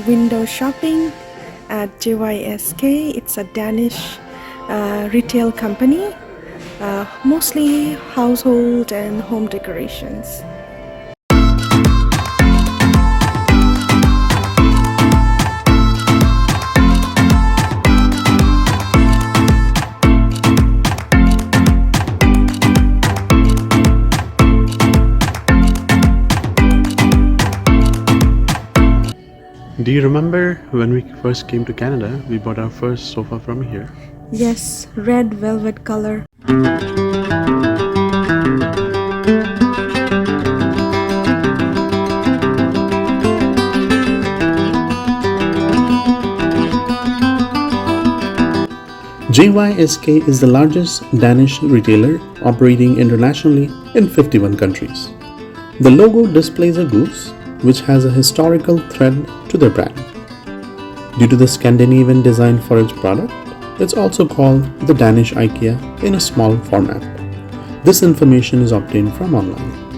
window shopping at JYSK. It's a Danish retail company, mostly household and home decorations. Do you remember when we first came to Canada, we bought our first sofa from here? Yes, red velvet color. JYSK is the largest Danish retailer operating internationally in 51 countries. The logo displays a goose, which has a historical thread to their brand. Due to the Scandinavian design for its product, it's also called the Danish IKEA in a small format. This information is obtained from online.